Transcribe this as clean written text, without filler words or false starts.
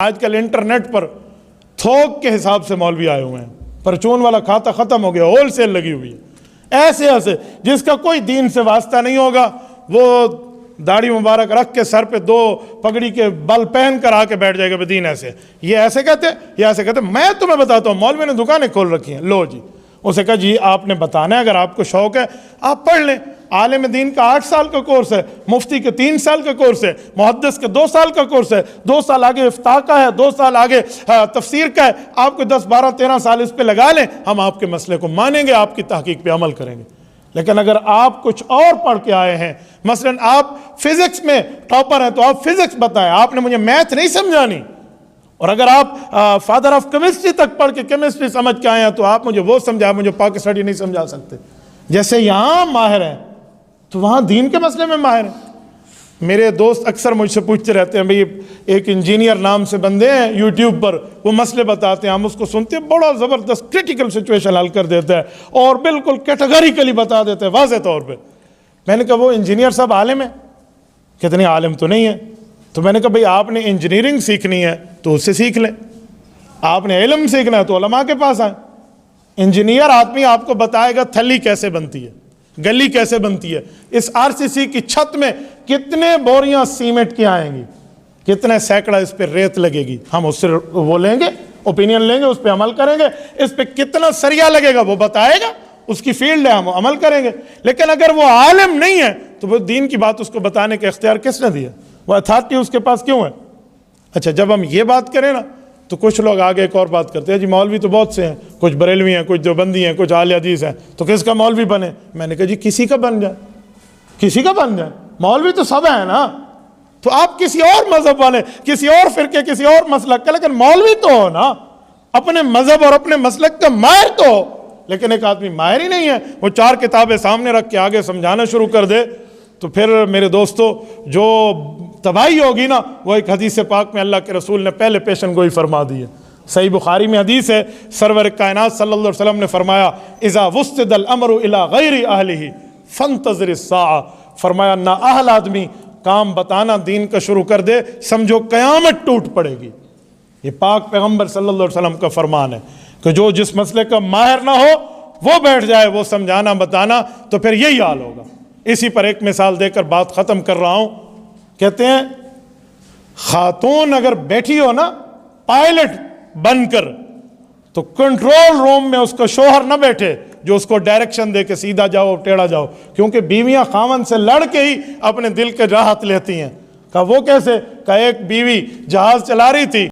आजकल इंटरनेट पर थोक के हिसाब से मौलवी आए हुए हैं, परचून वाला खाता ख़त्म हो गया, होल सेल लगी हुई है। ऐसे ऐसे जिसका कोई दीन से वास्ता नहीं होगा वो दाढ़ी मुबारक रख के सर पे दो पगड़ी के बल पहन कर आके बैठ जाएगा बेदीन। ऐसे ये ऐसे कहते, ये ऐसे कहते। मैं तुम्हें बताता हूँ, मौलवी ने दुकानें खोल रखी हैं, लो जी। उसे कहा जी आपने बताना है, अगर आपको शौक है आप पढ़ लें। आलिम दीन का 8 साल का कोर्स है, मुफ्ती के 3 साल का कोर्स है, मुहद्दिस के 2 साल का कोर्स है, 2 साल आगे इफ्ता का है, 2 साल आगे तफसीर का है। आपको 10, 12, 13 साल इस पे लगा लें, हम आपके मसले को मानेंगे, आपकी तहकीक पे अमल करेंगे। लेकिन अगर आप कुछ और पढ़ के आए हैं, मसलन आप फिजिक्स में टॉपर हैं तो आप फिजिक्स बताएं, आपने मुझे मैथ नहीं समझानी। और अगर आप फादर ऑफ केमिस्ट्री तक पढ़ के केमिस्ट्री समझ के आए हैं तो आप मुझे वो समझाए, मुझे पाक स्टडी नहीं समझा सकते। जैसे यहाँ माहिर हैं तो वहाँ दीन के मसले में माहिर हैं। मेरे दोस्त अक्सर मुझसे पूछते रहते हैं, भाई एक इंजीनियर नाम से बंदे हैं यूट्यूब पर, वो मसले बताते हैं, हम उसको सुनते हैं, बड़ा ज़बरदस्त क्रिटिकल सिचुएशन हल कर देता है और बिल्कुल कैटेगरिकली बता देते हैं वाज़े तौर पे। मैंने कहा वो इंजीनियर साहब आलिम है? कहते नहीं आलिम तो नहीं है। तो मैंने कहा भाई आपने इंजीनियरिंग सीखनी है तो उससे सीख लें, आपने इल्म सीखना है तो उलमा के पास आए। इंजीनियर आदमी आपको बताएगा थली कैसे बनती है, गली कैसे बनती है, इस आरसीसी की छत में कितने बोरियां सीमेंट की आएंगी, कितने सैकड़ा इस पर रेत लगेगी, हम उससे वो लेंगे, ओपिनियन लेंगे, उस पर अमल करेंगे। इस पर कितना सरिया लगेगा वो बताएगा, उसकी फील्ड है, हम अमल करेंगे। लेकिन अगर वो आलिम नहीं है तो वो दीन की बात उसको बताने का इख्तियार किसने दिया? वो अथॉरिटी उसके पास क्यों है? अच्छा, जब हम ये बात करें ना तो कुछ लोग आगे एक और बात करते हैं, जी मौलवी तो बहुत से हैं, कुछ बरेलवी हैं, कुछ देवबंदी हैं, कुछ आले हदीस हैं, तो किसका मौलवी बने? मैंने कहा जी किसी का बन जाए, किसी का बन जाए, मौलवी तो सब है ना। तो आप किसी और मजहब वाले, किसी और फिरके, किसी और मसलक का, लेकिन मौलवी तो हो ना, अपने मजहब और अपने मसलक का माहिर तो हो। लेकिन एक आदमी माहिर ही नहीं है, वो 4 किताबें सामने रख के आगे समझाना शुरू कर दे, तो फिर मेरे दोस्तों जो तबाही होगी ना, वो एक हदीस पाक में अल्लाह के रसूल ने पहले पेशन गोई फरमा दी है। सही बुखारी में हदीस है, सरवर कायनात सल्लल्लाहु अलैहि वसल्लम ने फरमाया, इज़ा वुस्तिदल अमरु इला गैरि अहलिही फंतज़िर अस्साअ, फरमाया ना अहल आदमी काम बताना दीन का शुरू कर दे, समझो क़यामत टूट पड़ेगी। ये पाक पैगम्बर सल्लल्लाहु अलैहि वसल्लम का फरमान है कि जो जिस मसले का माहिर ना हो वो बैठ जाए वो समझाना बताना, तो फिर यही हाल होगा। इसी पर एक मिसाल देकर बात ख़त्म कर रहा हूँ। कहते हैं खातून अगर बैठी हो ना पायलट बनकर, तो कंट्रोल रूम में उसका शोहर ना बैठे जो उसको डायरेक्शन दे के सीधा जाओ टेढ़ा जाओ, क्योंकि बीवियां खामन से लड़ के ही अपने दिल के राहत लेती हैं। कहा वो कैसे? कहा एक बीवी जहाज चला रही थी,